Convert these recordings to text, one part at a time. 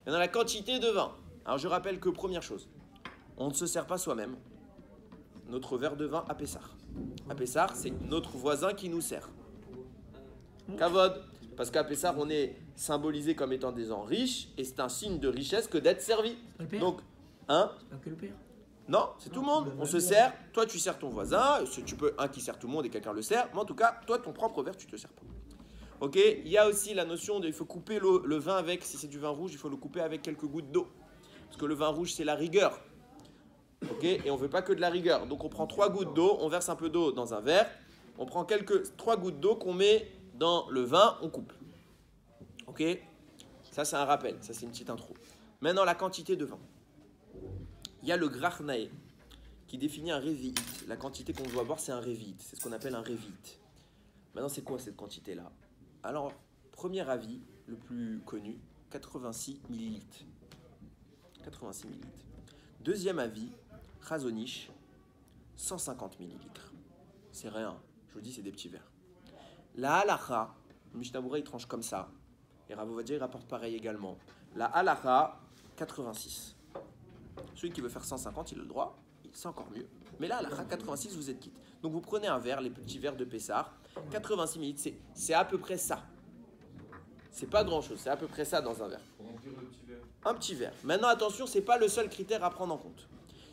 Maintenant, la quantité de vin. Alors, je rappelle que première chose, on ne se sert pas soi-même notre verre de vin à Pessar. À Pessar, c'est notre voisin qui nous sert. Kavod. Parce qu'à Pessar, on est symbolisé comme étant des gens riches et c'est un signe de richesse que d'être servi. Donc, hein? C'est pas que le père. Non, c'est tout le monde. On se sert. Toi, tu sers ton voisin. Tu peux un qui sert tout le monde et quelqu'un le sert. Mais en tout cas, toi, ton propre verre, tu te sers pas. Ok. Il y a aussi la notion de, il faut couper le vin avec. Si c'est du vin rouge, il faut le couper avec quelques gouttes d'eau. Parce que le vin rouge, c'est la rigueur. Ok. Et on veut pas que de la rigueur. Donc, on prend 3 gouttes d'eau. On verse un peu d'eau dans un verre. On prend 3 gouttes d'eau qu'on met dans le vin. On coupe. Ok. Ça, c'est un rappel. Ça, c'est une petite intro. Maintenant, la quantité de vin. Il y a le Grachnae qui définit un révite. La quantité qu'on doit boire, c'est un révite. C'est ce qu'on appelle un révite. Maintenant, c'est quoi cette quantité-là? Alors, premier avis, le plus connu, 86 millilitres. 86 millilitres. Deuxième avis, Chazonish, 150 millilitres. C'est rien. Je vous dis, c'est des petits verres. La halacha, le Mishnah Berurah, il tranche comme ça. Et Rav Ovadia, il rapporte pareil également. La halacha, 86. Celui qui veut faire 150, il a le droit, c'est encore mieux. Mais là, à la 86, vous êtes quitte. Donc vous prenez un verre, les petits verres de Pessar, 86 millilitres, c'est à peu près ça. C'est pas grand chose, c'est à peu près ça dans un verre. Pour remplir le petit verre. Un petit verre. Maintenant, attention, c'est pas le seul critère à prendre en compte.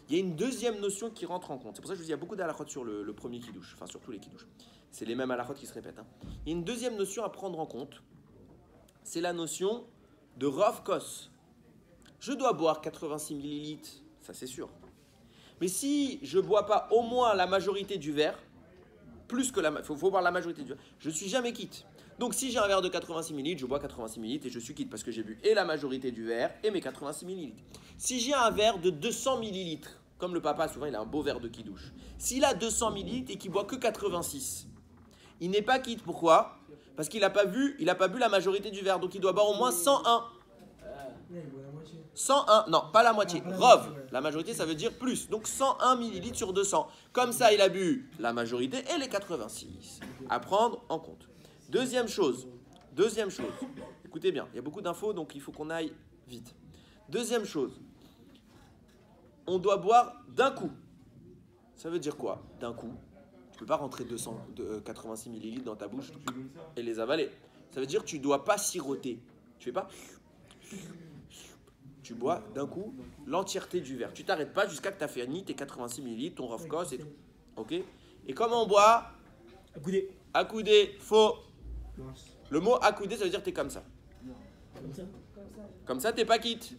Il y a une deuxième notion qui rentre en compte. C'est pour ça que je vous dis, il y a beaucoup d'halachot sur le premier kiddush, enfin sur tous les kiddush. C'est les mêmes halachot qui se répètent. Hein. Il y a une deuxième notion à prendre en compte, c'est la notion de Rav Kos. Je dois boire 86 millilitres, ça c'est sûr. Mais si je ne bois pas au moins la majorité du verre, plus que il faut boire la majorité du verre, je ne suis jamais quitte. Donc si j'ai un verre de 86 millilitres, je bois 86 millilitres et je suis quitte parce que j'ai bu et la majorité du verre et mes 86 millilitres. Si j'ai un verre de 200 millilitres, comme le papa souvent il a un beau verre de kidouche, s'il a 200 millilitres et qu'il boit que 86, il n'est pas quitte. Pourquoi? Parce qu'il n'a pas bu la majorité du verre, donc il doit boire au moins 101. 101, non, pas la moitié. Rov, la majorité, ça veut dire plus. Donc 101 millilitres sur 200. Comme ça, il a bu la majorité et les 86. À prendre en compte. Deuxième chose. Écoutez bien, il y a beaucoup d'infos, donc il faut qu'on aille vite. Deuxième chose. On doit boire d'un coup. Ça veut dire quoi? D'un coup. Tu ne peux pas rentrer 86 millilitres dans ta bouche et les avaler. Ça veut dire que tu ne dois pas siroter. Tu fais pas... Tu bois d'un coup l'entièreté du verre. Tu t'arrêtes pas jusqu'à que tu as fini tes 86 millilitres, ton Rav Kos et tout. Ok? Et comment on boit? Accoudé. Accoudé, faux. Le mot accoudé, ça veut dire que tu es comme ça. Comme ça. Comme ça, tu n'es pas quitte.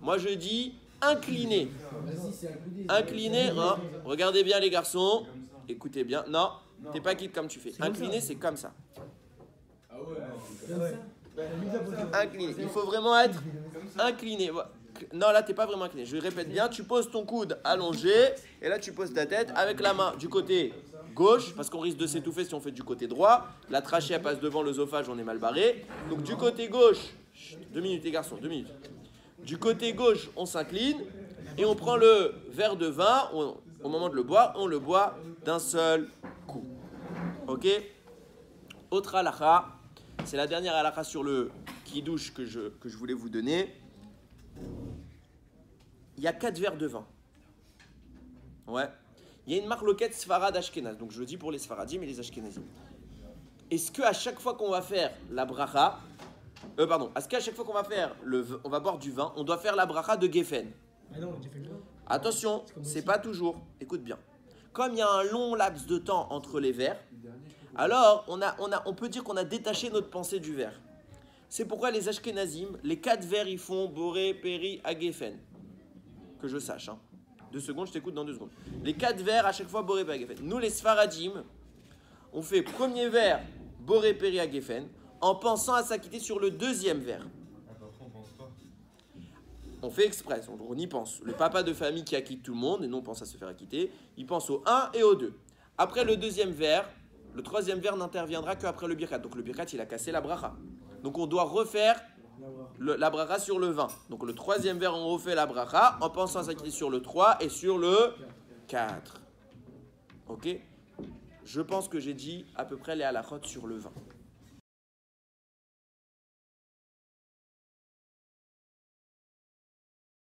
Moi, je dis incliné. Incliné, hein? Regardez bien les garçons. Écoutez bien. Non, tu n'es pas quitte comme tu fais. Incliné, c'est comme ça. Ah ouais, Incliné. Il faut vraiment être incliné. Non, là, tu n'es pas vraiment incliné. Je répète bien, tu poses ton coude allongé et là, tu poses ta tête avec la main du côté gauche parce qu'on risque de s'étouffer si on fait du côté droit. La trachée, elle passe devant l'œsophage, on est mal barré. Donc, du côté gauche, 2 minutes les garçons, 2 minutes. Du côté gauche, on s'incline et on prend le verre de vin. Au moment de le boire, on le boit d'un seul coup. Ok? Autre halakha. C'est la dernière halakha sur le kidouche que je voulais vous donner. Il y a 4 verres de vin. Ouais. Il y a une marloquette Sfarad Ashkenaz. Donc je le dis pour les Sfaradim et les Ashkenazim. Est-ce qu'à chaque fois qu'on va faire la bracha, est-ce qu'à chaque fois qu'on va faire on va boire du vin, on doit faire la bracha de Geffen? Ah non, j'ai fait le vin. Attention, c'est pas toujours. Écoute bien. Comme il y a un long laps de temps entre les verres, alors on peut dire qu'on a détaché notre pensée du verre. C'est pourquoi les Ashkenazim, les 4 verres, ils font Boré, Péri, Agefen. Que je sache. 2 secondes, je t'écoute dans 2 secondes. Les 4 verres, à chaque fois, Boré, Péri, Agefen. Nous, les Sfaradim, on fait premier verre, Boré, Péri, Agefen, en pensant à s'acquitter sur le deuxième verre. On fait exprès, on y pense. Le papa de famille qui acquitte tout le monde, et non on pense à se faire acquitter, il pense au 1 et au 2. Après le deuxième verre, le troisième verre n'interviendra qu'après le birkat. Donc le birkat, il a cassé la bracha. Donc on doit refaire la bracha sur le 20. Donc le troisième verre, on refait la bracha en pensant à s'acquitter sur le 3 et sur le 4. Ok? Je pense que j'ai dit à peu près les halachot sur le 20.